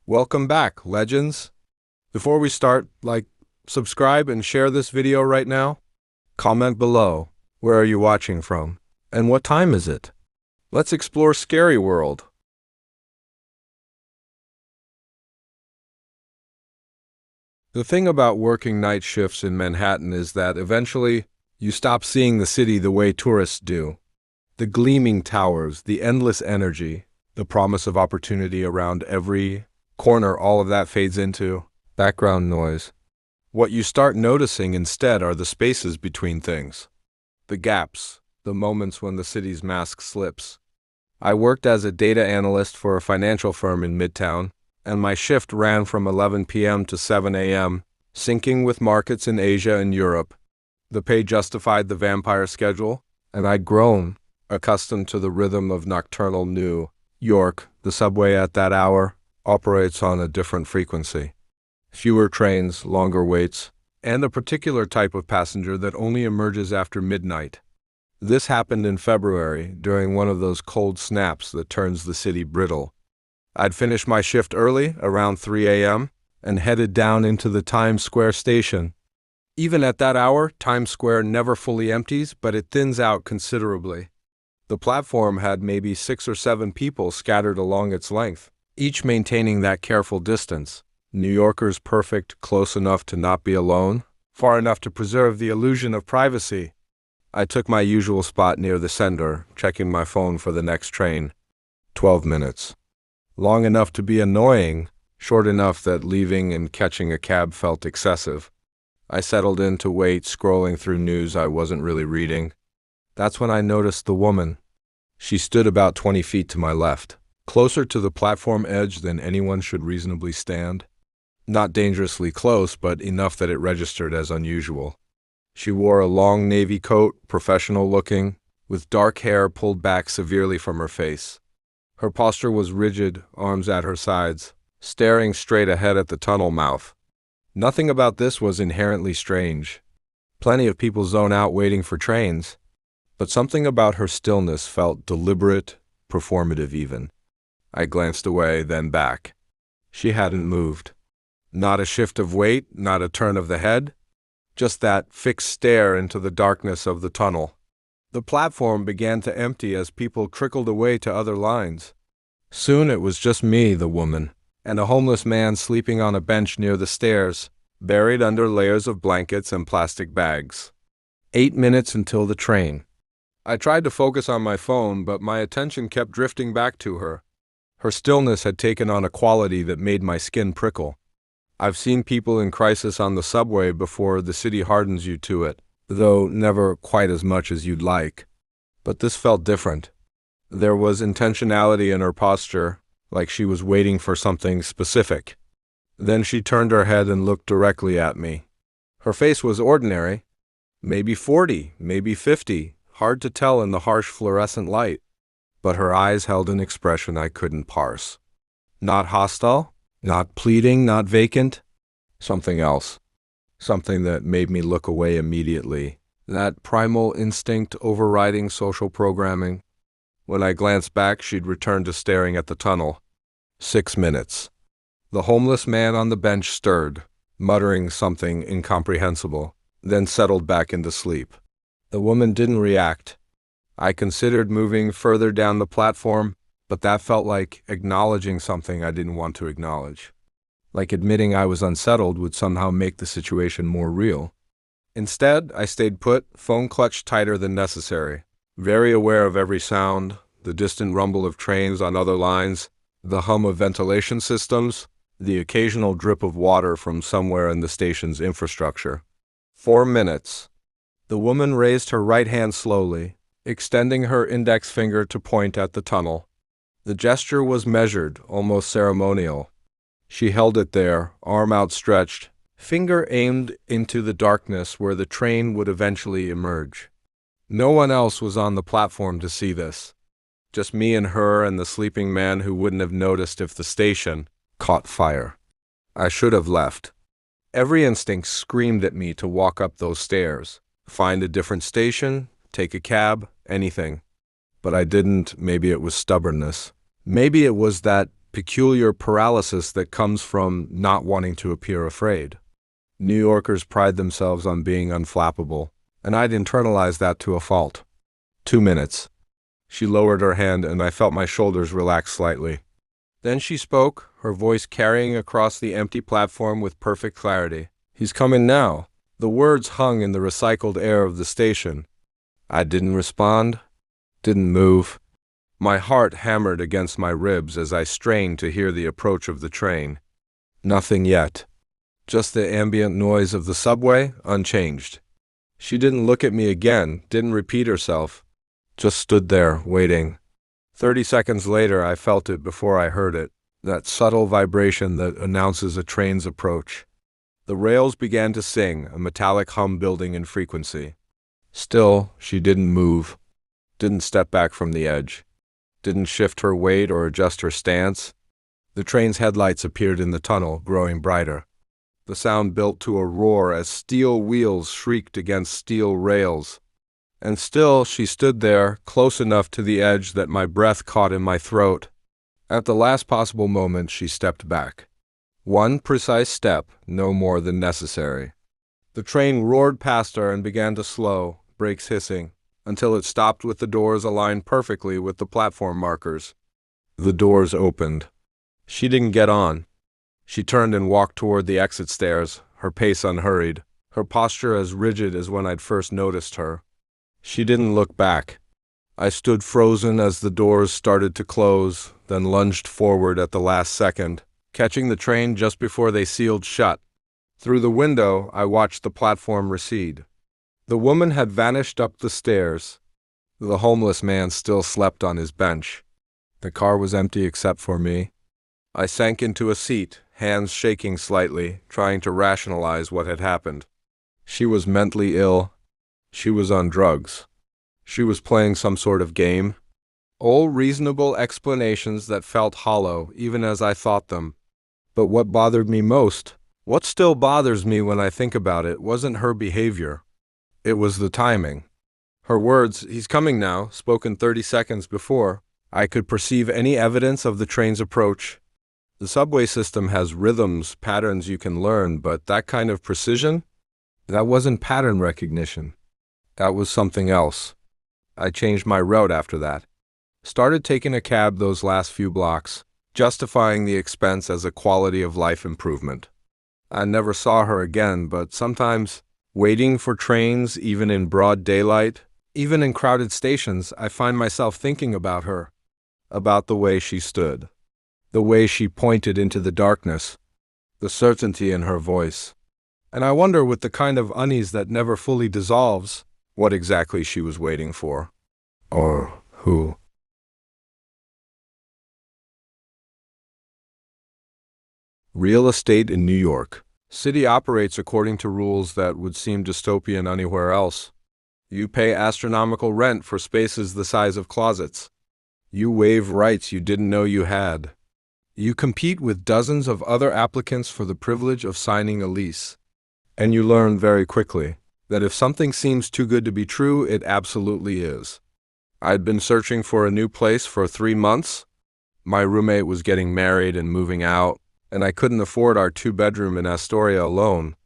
Welcome back, legends. Before we start, subscribe and share this video right now. Comment below. Where are you watching from? And what time is it? Let's explore Scary World. The thing about working night shifts in Manhattan is that eventually you stop seeing the city the way tourists do. The gleaming towers, the endless energy, the promise of opportunity around every corner, all of that fades into background noise. What you start noticing instead are the spaces between things. The gaps, the moments when the city's mask slips. I worked as a data analyst for a financial firm in Midtown, and my shift ran from 11 p.m. to 7 a.m., syncing with markets in Asia and Europe. The pay justified the vampire schedule, and I'd grown accustomed to the rhythm of nocturnal New York. The subway at that hour operates on a different frequency. Fewer trains, longer waits, and a particular type of passenger that only emerges after midnight. This happened in February, during one of those cold snaps that turns the city brittle. I'd finished my shift early, around 3 a.m., and headed down into the Times Square station. Even at that hour, Times Square never fully empties, but it thins out considerably. The platform had maybe 6 or 7 people scattered along its length, each maintaining that careful distance. New Yorkers perfect, close enough to not be alone, far enough to preserve the illusion of privacy. I took my usual spot near the center, checking my phone for the next train. 12 minutes. Long enough to be annoying, short enough that leaving and catching a cab felt excessive. I settled in to wait, scrolling through news I wasn't really reading. That's when I noticed the woman. She stood about 20 feet to my left, closer to the platform edge than anyone should reasonably stand. Not dangerously close, but enough that it registered as unusual. She wore a long navy coat, professional-looking, with dark hair pulled back severely from her face. Her posture was rigid, arms at her sides, staring straight ahead at the tunnel mouth. Nothing about this was inherently strange. Plenty of people zone out waiting for trains. But something about her stillness felt deliberate, performative even. I glanced away, then back. She hadn't moved. Not a shift of weight, not a turn of the head. Just that fixed stare into the darkness of the tunnel. The platform began to empty as people trickled away to other lines. Soon it was just me, the woman, and a homeless man sleeping on a bench near the stairs, buried under layers of blankets and plastic bags. 8 minutes until the train. I tried to focus on my phone, but my attention kept drifting back to her. Her stillness had taken on a quality that made my skin prickle. I've seen people in crisis on the subway before. The city hardens you to it, though never quite as much as you'd like. But this felt different. There was intentionality in her posture, like she was waiting for something specific. Then she turned her head and looked directly at me. Her face was ordinary. Maybe 40, maybe 50, hard to tell in the harsh fluorescent light. But her eyes held an expression I couldn't parse. Not hostile, not pleading, not vacant. Something else. Something that made me look away immediately. That primal instinct overriding social programming. When I glanced back, she'd returned to staring at the tunnel. 6 minutes. The homeless man on the bench stirred, muttering something incomprehensible, then settled back into sleep. The woman didn't react. I considered moving further down the platform, but that felt like acknowledging something I didn't want to acknowledge. Like admitting I was unsettled would somehow make the situation more real. Instead, I stayed put, phone clutched tighter than necessary, very aware of every sound, the distant rumble of trains on other lines, the hum of ventilation systems, the occasional drip of water from somewhere in the station's infrastructure. 4 minutes. The woman raised her right hand slowly, extending her index finger to point at the tunnel. The gesture was measured, almost ceremonial. She held it there, arm outstretched, finger aimed into the darkness where the train would eventually emerge. No one else was on the platform to see this. Just me and her and the sleeping man who wouldn't have noticed if the station caught fire. I should have left. Every instinct screamed at me to walk up those stairs, find a different station, take a cab, anything. But I didn't. Maybe it was stubbornness. Maybe it was that peculiar paralysis that comes from not wanting to appear afraid. New Yorkers pride themselves on being unflappable, and I'd internalized that to a fault. 2 minutes. She lowered her hand, and I felt my shoulders relax slightly. Then she spoke, her voice carrying across the empty platform with perfect clarity. "He's coming now." The words hung in the recycled air of the station. I didn't respond, didn't move. My heart hammered against my ribs as I strained to hear the approach of the train. Nothing yet. Just the ambient noise of the subway, unchanged. She didn't look at me again, didn't repeat herself. Just stood there, waiting. 30 seconds later, I felt it before I heard it, that subtle vibration that announces a train's approach. The rails began to sing, a metallic hum building in frequency. Still, she didn't move, didn't step back from the edge, didn't shift her weight or adjust her stance. The train's headlights appeared in the tunnel, growing brighter. The sound built to a roar as steel wheels shrieked against steel rails. And still she stood there, close enough to the edge that my breath caught in my throat. At the last possible moment, she stepped back. One precise step, no more than necessary. The train roared past her and began to slow, brakes hissing, until it stopped with the doors aligned perfectly with the platform markers. The doors opened. She didn't get on. She turned and walked toward the exit stairs, her pace unhurried, her posture as rigid as when I'd first noticed her. She didn't look back. I stood frozen as the doors started to close, then lunged forward at the last second, catching the train just before they sealed shut. Through the window, I watched the platform recede. The woman had vanished up the stairs. The homeless man still slept on his bench. The car was empty except for me. I sank into a seat, hands shaking slightly, trying to rationalize what had happened. She was mentally ill. She was on drugs. She was playing some sort of game. All reasonable explanations that felt hollow, even as I thought them. But what bothered me most, what still bothers me when I think about it, wasn't her behavior. It was the timing. Her words, "He's coming now," spoken 30 seconds before, I could perceive any evidence of the train's approach. The subway system has rhythms, patterns you can learn, but that kind of precision? That wasn't pattern recognition. That was something else. I changed my route after that. Started taking a cab those last few blocks, justifying the expense as a quality of life improvement. I never saw her again, but sometimes, waiting for trains, even in broad daylight, even in crowded stations, I find myself thinking about her, about the way she stood, the way she pointed into the darkness, the certainty in her voice. And I wonder, with the kind of unease that never fully dissolves, what exactly she was waiting for. Or who. Real estate in New York. City operates according to rules that would seem dystopian anywhere else. You pay astronomical rent for spaces the size of closets. You waive rights you didn't know you had. You compete with dozens of other applicants for the privilege of signing a lease. And you learn very quickly that if something seems too good to be true, it absolutely is. I'd been searching for a new place for 3 months. My roommate was getting married and moving out, and I couldn't afford our 2-bedroom in Astoria alone.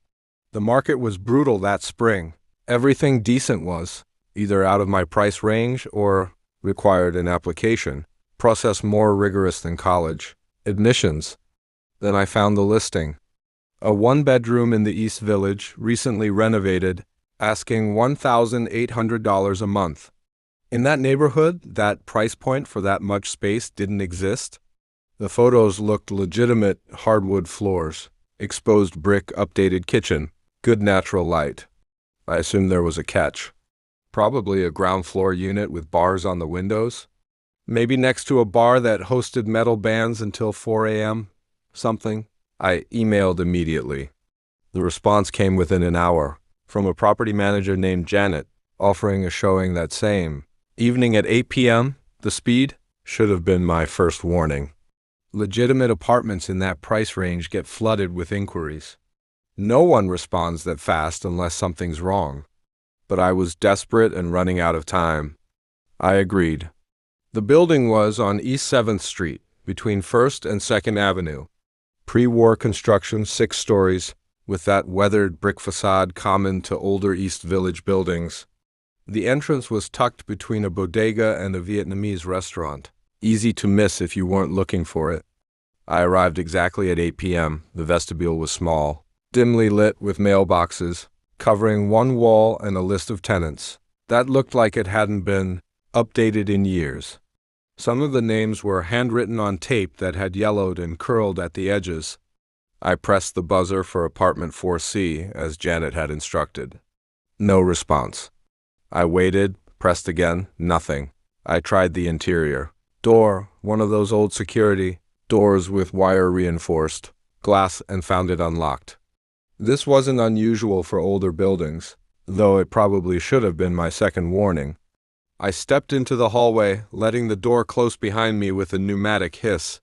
The market was brutal that spring. Everything decent was, either out of my price range or required an application, process more rigorous than college, admissions. Then I found the listing. A 1-bedroom in the East Village, recently renovated, asking $1,800 a month. In that neighborhood, that price point for that much space didn't exist. The photos looked legitimate: hardwood floors, exposed brick, updated kitchen, good natural light. I assumed there was a catch. Probably a ground floor unit with bars on the windows. Maybe next to a bar that hosted metal bands until 4 a.m. Something. I emailed immediately. The response came within an hour, from a property manager named Janet, offering a showing that same evening at 8 p.m. The speed should have been my first warning. Legitimate apartments in that price range get flooded with inquiries. No one responds that fast unless something's wrong. But I was desperate and running out of time. I agreed. The building was on East 7th Street, between 1st and 2nd Avenue. Pre-war construction, 6 stories, with that weathered brick facade common to older East Village buildings. The entrance was tucked between a bodega and a Vietnamese restaurant. Easy to miss if you weren't looking for it. I arrived exactly at 8 p.m. The vestibule was small, dimly lit with mailboxes, covering one wall and a list of tenants. That looked like it hadn't been updated in years. Some of the names were handwritten on tape that had yellowed and curled at the edges. I pressed the buzzer for apartment 4C, as Janet had instructed. No response. I waited, pressed again, nothing. I tried the interior. Door, one of those old security doors with wire reinforced glass, and found it unlocked. This wasn't unusual for older buildings, though it probably should have been my second warning. I stepped into the hallway, letting the door close behind me with a pneumatic hiss.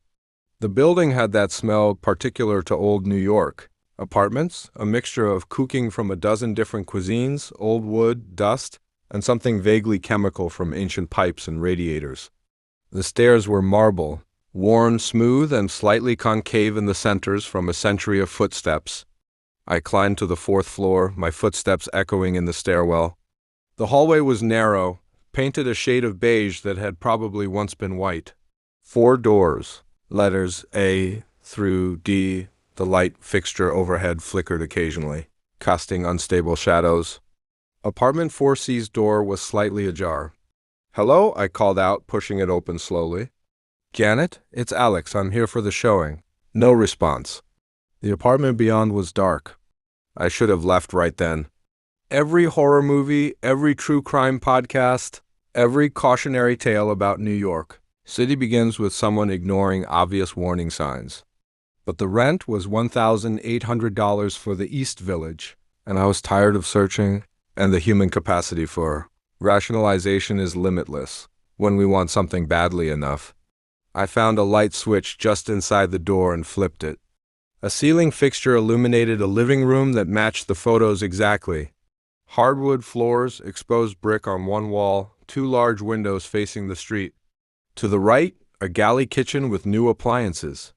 The building had that smell particular to old New York. Apartments, a mixture of cooking from a dozen different cuisines, old wood, dust, and something vaguely chemical from ancient pipes and radiators. The stairs were marble, worn smooth and slightly concave in the centers from a century of footsteps. I climbed to the 4th floor, my footsteps echoing in the stairwell. The hallway was narrow, painted a shade of beige that had probably once been white. 4 doors, letters A through D. The light fixture overhead flickered occasionally, casting unstable shadows. Apartment 4C's door was slightly ajar. "Hello?" I called out, pushing it open slowly. "Janet, it's Alex. I'm here for the showing." No response. The apartment beyond was dark. I should have left right then. Every horror movie, every true crime podcast, every cautionary tale about New York. City begins with someone ignoring obvious warning signs. But the rent was $1,800 for the East Village, and I was tired of searching, and the human capacity for rationalization is limitless when we want something badly enough. I found a light switch just inside the door and flipped it. A ceiling fixture illuminated a living room that matched the photos exactly. Hardwood floors, exposed brick on one wall, 2 large windows facing the street. To the right, a galley kitchen with new appliances.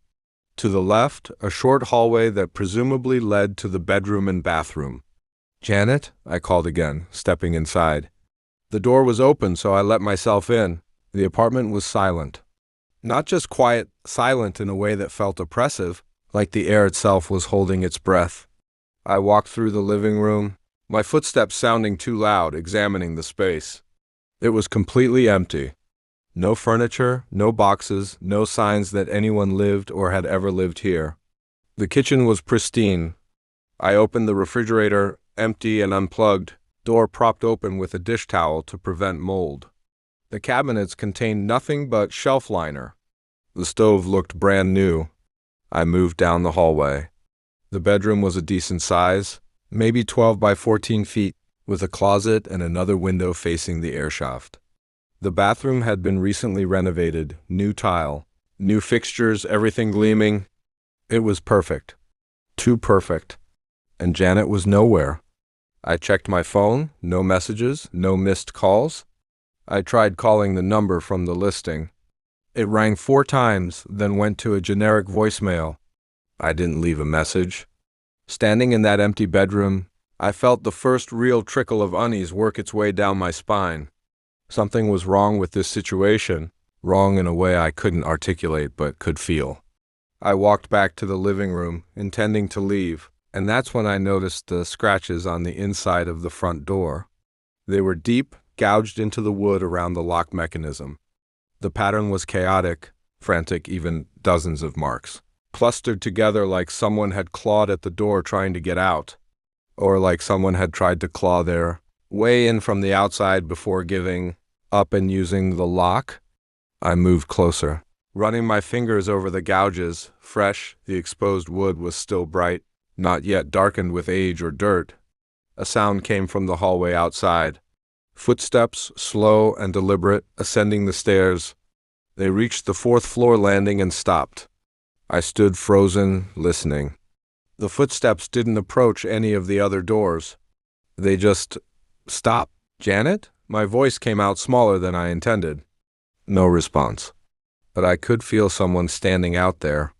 To the left, a short hallway that presumably led to the bedroom and bathroom. "Janet?" I called again, stepping inside. The door was open, so I let myself in. The apartment was silent. Not just quiet, silent in a way that felt oppressive, like the air itself was holding its breath. I walked through the living room, my footsteps sounding too loud, examining the space. It was completely empty. No furniture, no boxes, no signs that anyone lived or had ever lived here. The kitchen was pristine. I opened the refrigerator, empty and unplugged, door propped open with a dish towel to prevent mold. The cabinets contained nothing but shelf liner. The stove looked brand new. I moved down the hallway. The bedroom was a decent size, maybe 12 by 14 feet, with a closet and another window facing the air shaft. The bathroom had been recently renovated, new tile, new fixtures, everything gleaming. It was perfect. Too perfect. And Janet was nowhere. I checked my phone, no messages, no missed calls. I tried calling the number from the listing. It rang 4 times, then went to a generic voicemail. I didn't leave a message. Standing in that empty bedroom, I felt the first real trickle of unease work its way down my spine. Something was wrong with this situation, wrong in a way I couldn't articulate but could feel. I walked back to the living room, intending to leave, and that's when I noticed the scratches on the inside of the front door. They were deep, gouged into the wood around the lock mechanism. The pattern was chaotic, frantic, even dozens of marks, clustered together like someone had clawed at the door trying to get out, or like someone had tried to claw their way in from the outside before giving up and using the lock. I moved closer, running my fingers over the gouges. Fresh, the exposed wood was still bright, not yet darkened with age or dirt. A sound came from the hallway outside. Footsteps, slow and deliberate, ascending the stairs. They reached the 4th floor landing and stopped. I stood frozen, listening. The footsteps didn't approach any of the other doors. They just stopped. "Janet?" My voice came out smaller than I intended. No response. but I could feel someone standing out there.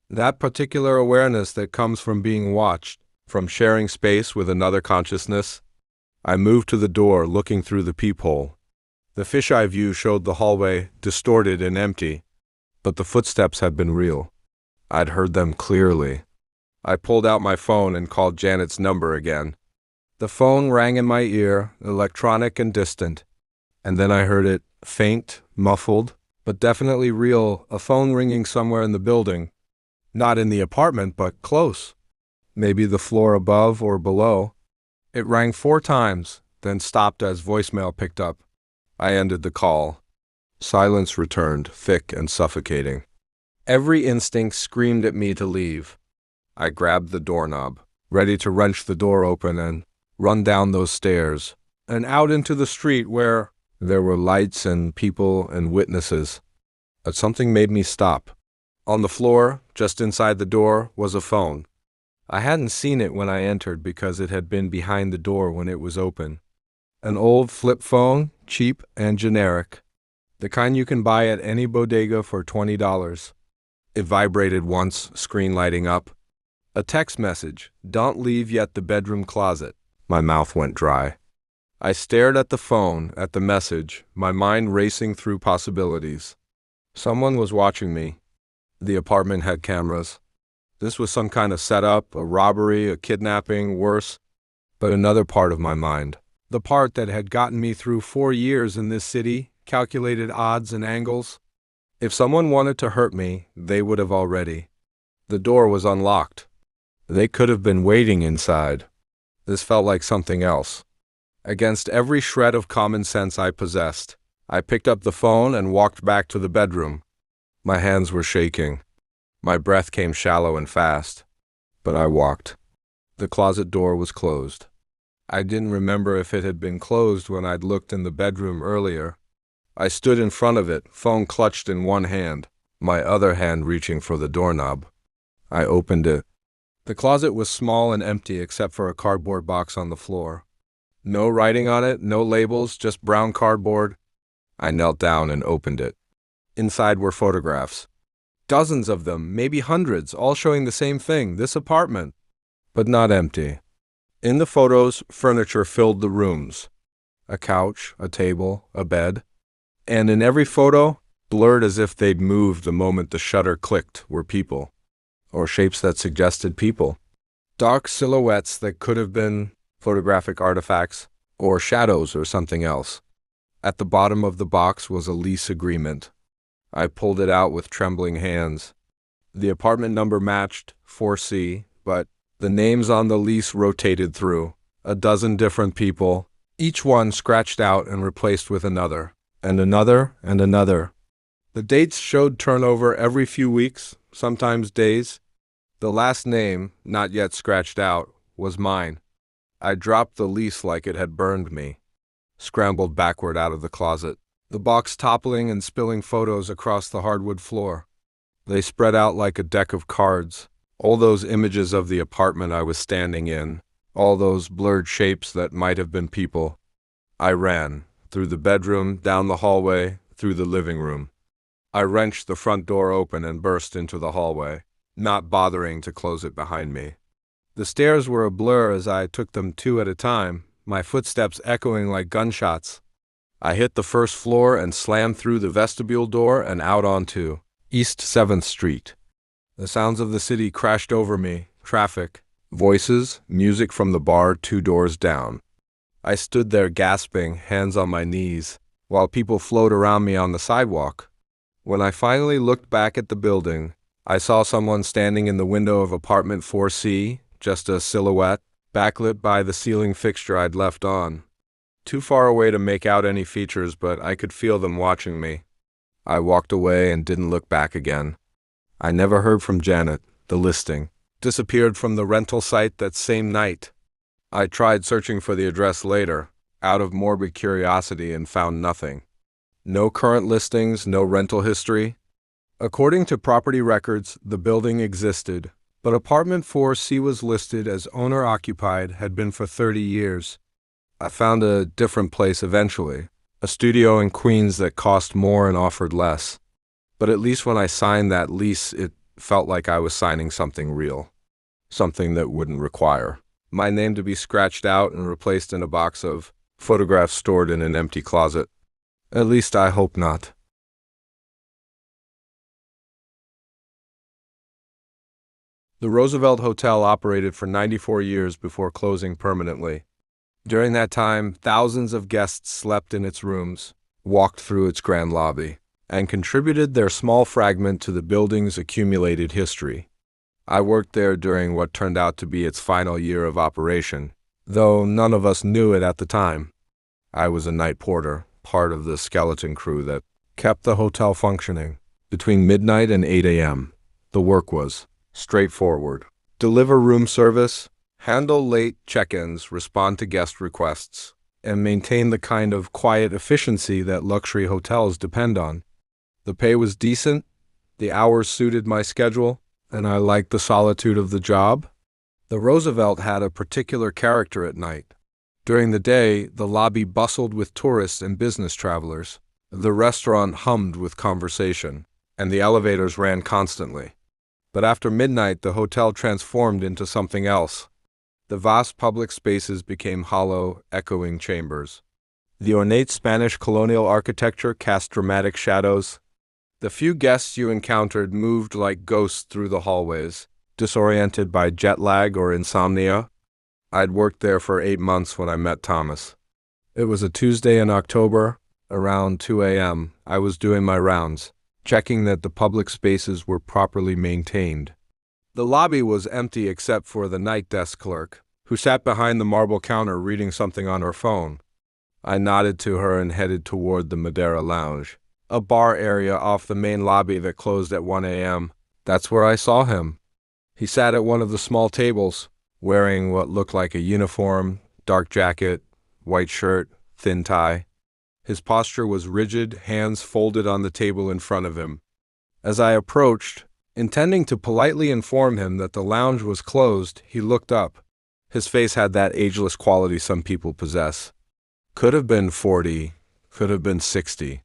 That particular awareness that comes from being watched, from sharing space with another consciousness. I moved to the door, looking through the peephole. The fisheye view showed the hallway distorted and empty, but the footsteps had been real. I'd heard them clearly. I pulled out my phone and called Janet's number again. The phone rang in my ear, electronic and distant, and then I heard it, faint, muffled, but definitely real, a phone ringing somewhere in the building. Not in the apartment, but close. Maybe the floor above or below. It rang 4 times, then stopped as voicemail picked up. I ended the call. Silence returned, thick and suffocating. Every instinct screamed at me to leave. I grabbed the doorknob, ready to wrench the door open and run down those stairs, and out into the street where there were lights and people and witnesses. But something made me stop. On the floor, just inside the door, was a phone. I hadn't seen it when I entered because it had been behind the door when it was open. An old flip phone, cheap and generic. The kind you can buy at any bodega for $20. It vibrated once, screen lighting up. A text message, "Don't leave yet the bedroom closet." My mouth went dry. I stared at the phone, at the message, my mind racing through possibilities. Someone was watching me. The apartment had cameras. This was some kind of setup, a robbery, a kidnapping, worse. But another part of my mind, the part that had gotten me through 4 years in this city, calculated odds and angles. If someone wanted to hurt me, they would have already. The door was unlocked. They could have been waiting inside. This felt like something else. Against every shred of common sense I possessed, I picked up the phone and walked back to the bedroom. My hands were shaking. My breath came shallow and fast. But I walked. The closet door was closed. I didn't remember if it had been closed when I'd looked in the bedroom earlier. I stood in front of it, phone clutched in one hand, my other hand reaching for the doorknob. I opened it. The closet was small and empty except for a cardboard box on the floor. No writing on it, no labels, just brown cardboard. I knelt down and opened it. Inside were photographs. Dozens of them, maybe hundreds, all showing the same thing, this apartment. But not empty. In the photos, furniture filled the rooms. A couch, a table, a bed. And in every photo, blurred as if they'd moved the moment the shutter clicked, were people. Or shapes that suggested people. Dark silhouettes that could have been photographic artifacts, or shadows or something else. At the bottom of the box was a lease agreement. I pulled it out with trembling hands. The apartment number matched, 4C, but the names on the lease rotated through. A dozen different people, each one scratched out and replaced with another, and another, and another. The dates showed turnover every few weeks, sometimes days. The last name, not yet scratched out, was mine. I dropped the lease like it had burned me, scrambled backward out of the closet, the box toppling and spilling photos across the hardwood floor. They spread out like a deck of cards, all those images of the apartment I was standing in, all those blurred shapes that might have been people. I ran, through the bedroom, down the hallway, through the living room. I wrenched the front door open and burst into the hallway, not bothering to close it behind me. The stairs were a blur as I took them 2 at a time, my footsteps echoing like gunshots. I hit the first floor and slammed through the vestibule door and out onto East 7th Street. The sounds of the city crashed over me, traffic, voices, music from the bar 2 doors down. I stood there gasping, hands on my knees, while people flowed around me on the sidewalk. When I finally looked back at the building, I saw someone standing in the window of apartment 4C, just a silhouette, backlit by the ceiling fixture I'd left on. Too far away to make out any features, but I could feel them watching me. I walked away and didn't look back again. I never heard from Janet, the listing, disappeared from the rental site that same night. I tried searching for the address later, out of morbid curiosity, and found nothing. No current listings, no rental history. According to property records, the building existed, but apartment 4C was listed as owner-occupied, had been for 30 years. I found a different place eventually, a studio in Queens that cost more and offered less. But at least when I signed that lease, it felt like I was signing something real, something that wouldn't require my name to be scratched out and replaced in a box of photographs stored in an empty closet. At least I hope not. The Roosevelt Hotel operated for 94 years before closing permanently. During that time, thousands of guests slept in its rooms, walked through its grand lobby, and contributed their small fragment to the building's accumulated history. I worked there during what turned out to be its final year of operation, though none of us knew it at the time. I was a night porter, part of the skeleton crew that kept the hotel functioning. Between midnight and 8 a.m., the work was straightforward. Deliver room service, handle late check-ins, respond to guest requests, and maintain the kind of quiet efficiency that luxury hotels depend on. The pay was decent, the hours suited my schedule, and I liked the solitude of the job. The Roosevelt had a particular character at night. During the day, the lobby bustled with tourists and business travelers. The restaurant hummed with conversation, and the elevators ran constantly. But after midnight, the hotel transformed into something else. The vast public spaces became hollow, echoing chambers. The ornate Spanish colonial architecture cast dramatic shadows. The few guests you encountered moved like ghosts through the hallways, disoriented by jet lag or insomnia. I'd worked there for 8 months when I met Thomas. It was a Tuesday in October, around 2 a.m. I was doing my rounds, checking that the public spaces were properly maintained. The lobby was empty except for the night desk clerk, who sat behind the marble counter reading something on her phone. I nodded to her and headed toward the Madeira Lounge, a bar area off the main lobby that closed at 1 a.m. That's where I saw him. He sat at one of the small tables, wearing what looked like a uniform, dark jacket, white shirt, thin tie. His posture was rigid, hands folded on the table in front of him. As I approached, intending to politely inform him that the lounge was closed, he looked up. His face had that ageless quality some people possess. Could have been 40, could have been 60.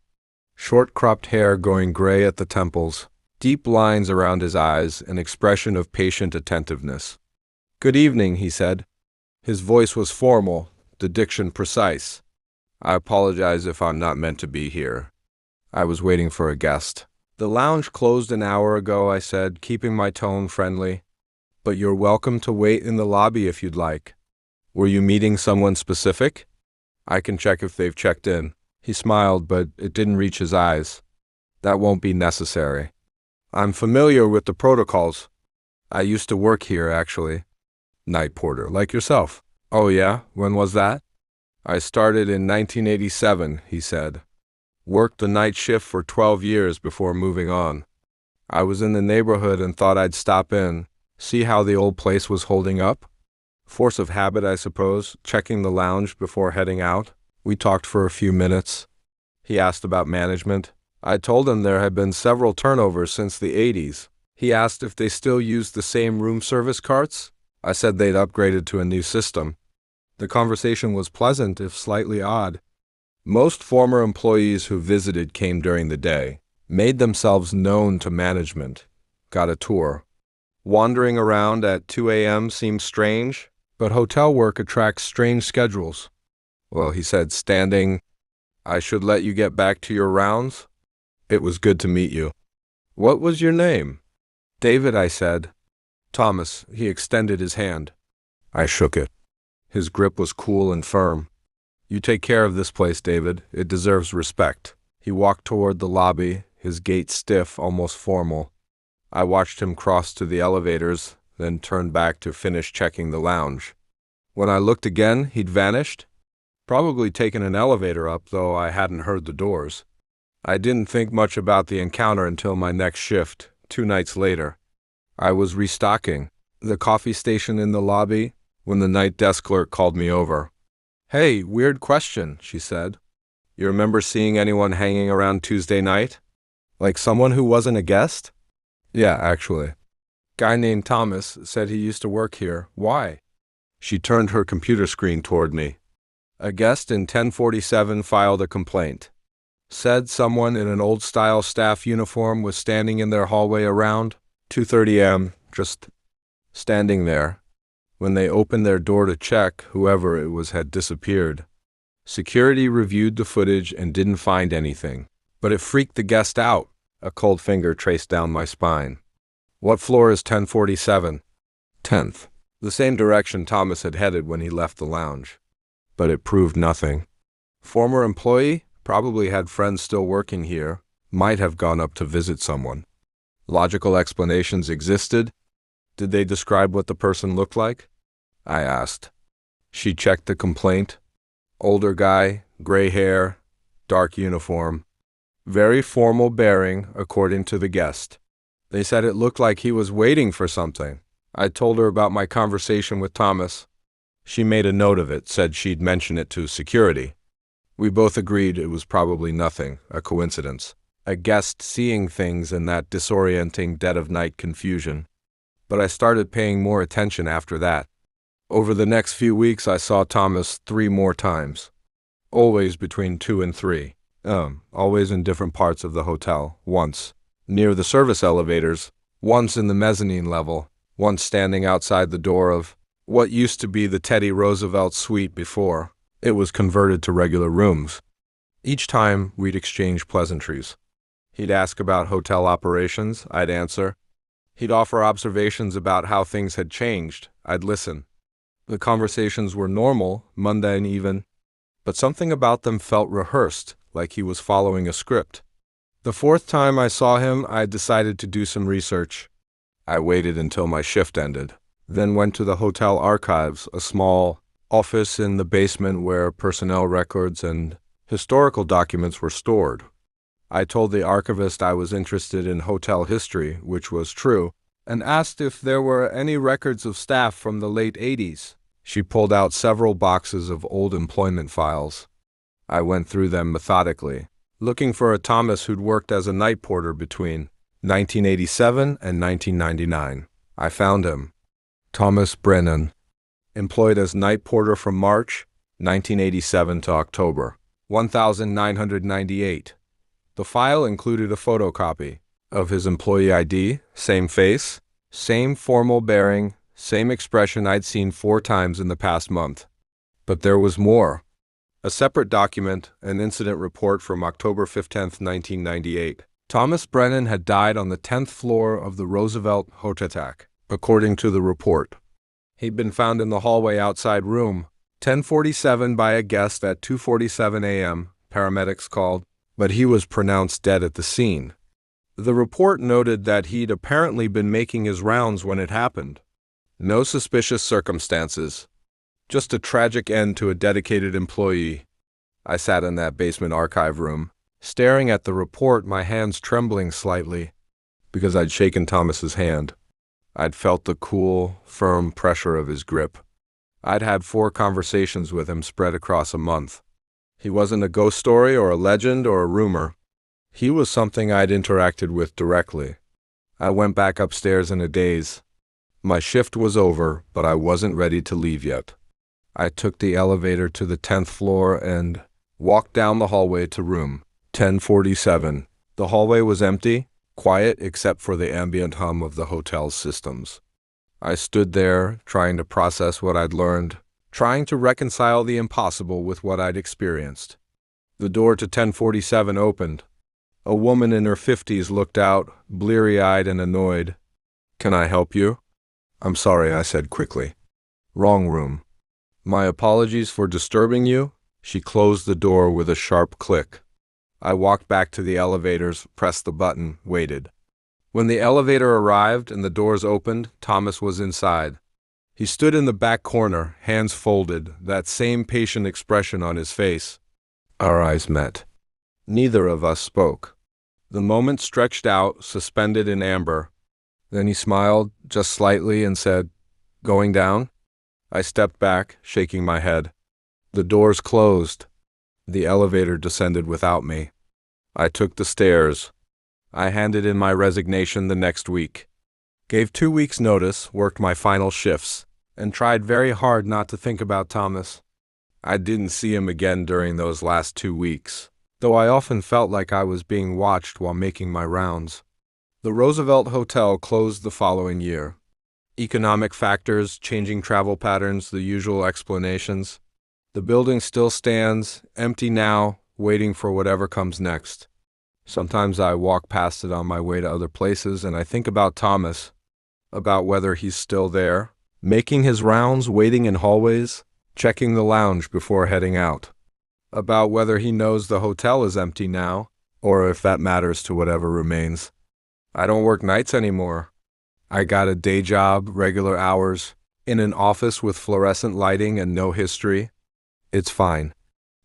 Short cropped hair going gray at the temples, deep lines around his eyes, an expression of patient attentiveness. "Good evening," he said. His voice was formal, the diction precise. "I apologize if I'm not meant to be here. I was waiting for a guest." "The lounge closed an hour ago," I said, keeping my tone friendly. "But you're welcome to wait in the lobby if you'd like." "Were you meeting someone specific?" "I can check if they've checked in." He smiled, but it didn't reach his eyes. "That won't be necessary. I'm familiar with the protocols. I used to work here, actually." "Night porter, like yourself." "Oh yeah? When was that?" "I started in 1987, he said. Worked the night shift for 12 years before moving on. I was in the neighborhood and thought I'd stop in, see how the old place was holding up. Force of habit, I suppose, checking the lounge before heading out. We talked for a few minutes. He asked about management. I told him there had been several turnovers since the 80s. He asked if they still used the same room service carts. I said they'd upgraded to a new system. The conversation was pleasant, if slightly odd. Most former employees who visited came during the day, made themselves known to management, got a tour. Wandering around at 2 a.m. seemed strange, but hotel work attracts strange schedules. "Well," he said, standing, "I should let you get back to your rounds. It was good to meet you." "What was your name?" "David," I said. "Thomas." He extended his hand. I shook it. His grip was cool and firm. "You take care of this place, David. It deserves respect." He walked toward the lobby, his gait stiff, almost formal. I watched him cross to the elevators, then turned back to finish checking the lounge. When I looked again, he'd vanished. Probably taken an elevator up, though I hadn't heard the doors. I didn't think much about the encounter until my next shift, 2 nights later. I was restocking the coffee station in the lobby when the night desk clerk called me over. "Hey, weird question," she said. "You remember seeing anyone hanging around Tuesday night? Like someone who wasn't a guest?" "Yeah, actually. Guy named Thomas said he used to work here. Why?" She turned her computer screen toward me. "A guest in 1047 filed a complaint. Said someone in an old-style staff uniform was standing in their hallway around 2:30 a.m., just standing there. When they opened their door to check, whoever it was had disappeared. Security reviewed the footage and didn't find anything. But it freaked the guest out. A cold finger traced down my spine. What floor is 1047? 10th. The same direction Thomas had headed when he left the lounge. But it proved nothing. Former employee? Probably had friends still working here. Might have gone up to visit someone. Logical explanations existed. Did they describe what the person looked like? I asked. She checked the complaint. Older guy, gray hair, dark uniform. Very formal bearing, according to the guest. They said it looked like he was waiting for something. I told her about my conversation with Thomas. She made a note of it, said she'd mention it to security. We both agreed it was probably nothing, a coincidence. A guest seeing things in that disorienting dead-of-night confusion. But I started paying more attention after that. Over the next few weeks, I saw Thomas 3 more times. Always between 2 and 3. Always in different parts of the hotel. Once near the service elevators, once in the mezzanine level, once standing outside the door of what used to be the Teddy Roosevelt suite before it was converted to regular rooms. Each time, we'd exchange pleasantries. He'd ask about hotel operations, I'd answer. He'd offer observations about how things had changed, I'd listen. The conversations were normal, mundane even, but something about them felt rehearsed, like he was following a script. The 4th time I saw him, I decided to do some research. I waited until my shift ended, then went to the hotel archives, a small office in the basement where personnel records and historical documents were stored. I told the archivist I was interested in hotel history, which was true, and asked if there were any records of staff from the late 80s. She pulled out several boxes of old employment files. I went through them methodically, looking for a Thomas who'd worked as a night porter between 1987 and 1999. I found him. Thomas Brennan, employed as night porter from March 1987 to October 1998. The file included a photocopy of his employee ID, same face, same formal bearing, same expression I'd seen 4 times in the past month. But there was more. A separate document, an incident report from October 15, 1998. Thomas Brennan had died on the 10th floor of the Roosevelt Hotel, according to the report. He'd been found in the hallway outside room 1047 by a guest at 2:47 a.m., paramedics called, but he was pronounced dead at the scene. The report noted that he'd apparently been making his rounds when it happened. No suspicious circumstances. Just a tragic end to a dedicated employee. I sat in that basement archive room, staring at the report, my hands trembling slightly, because I'd shaken Thomas's hand. I'd felt the cool, firm pressure of his grip. I'd had 4 conversations with him spread across a month. He wasn't a ghost story or a legend or a rumor. He was something I'd interacted with directly. I went back upstairs in a daze. My shift was over, but I wasn't ready to leave yet. I took the elevator to the 10th floor and walked down the hallway to room 1047. The hallway was empty, quiet except for the ambient hum of the hotel's systems. I stood there, trying to process what I'd learned, trying to reconcile the impossible with what I'd experienced. The door to 1047 opened. A woman in her 50s looked out, bleary-eyed and annoyed. "Can I help you?" "I'm sorry," I said quickly. "Wrong room." "My apologies for disturbing you." She closed the door with a sharp click. I walked back to the elevators, pressed the button, waited. When the elevator arrived and the doors opened, Thomas was inside. He stood in the back corner, hands folded, that same patient expression on his face. Our eyes met. Neither of us spoke. The moment stretched out, suspended in amber. Then he smiled, just slightly, and said, "Going down?" I stepped back, shaking my head. The doors closed. The elevator descended without me. I took the stairs. I handed in my resignation the next week. Gave 2 weeks' notice, worked my final shifts, and tried very hard not to think about Thomas. I didn't see him again during those last 2 weeks. though I often felt like I was being watched while making my rounds. The Roosevelt Hotel closed the following year. Economic factors, changing travel patterns, the usual explanations. The building still stands, empty now, waiting for whatever comes next. Sometimes I walk past it on my way to other places, and I think about Thomas, about whether he's still there, making his rounds, waiting in hallways, checking the lounge before heading out, about whether he knows the hotel is empty now, or if that matters to whatever remains. I don't work nights anymore. I got a day job, regular hours, in an office with fluorescent lighting and no history. It's fine.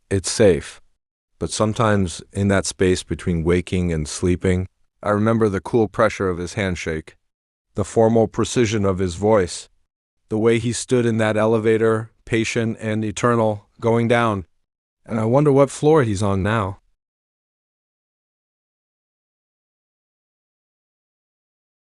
It's safe. But sometimes in that space between waking and sleeping, I remember the cool pressure of his handshake, the formal precision of his voice, the way he stood in that elevator, patient and eternal, going down. And I wonder what floor he's on now.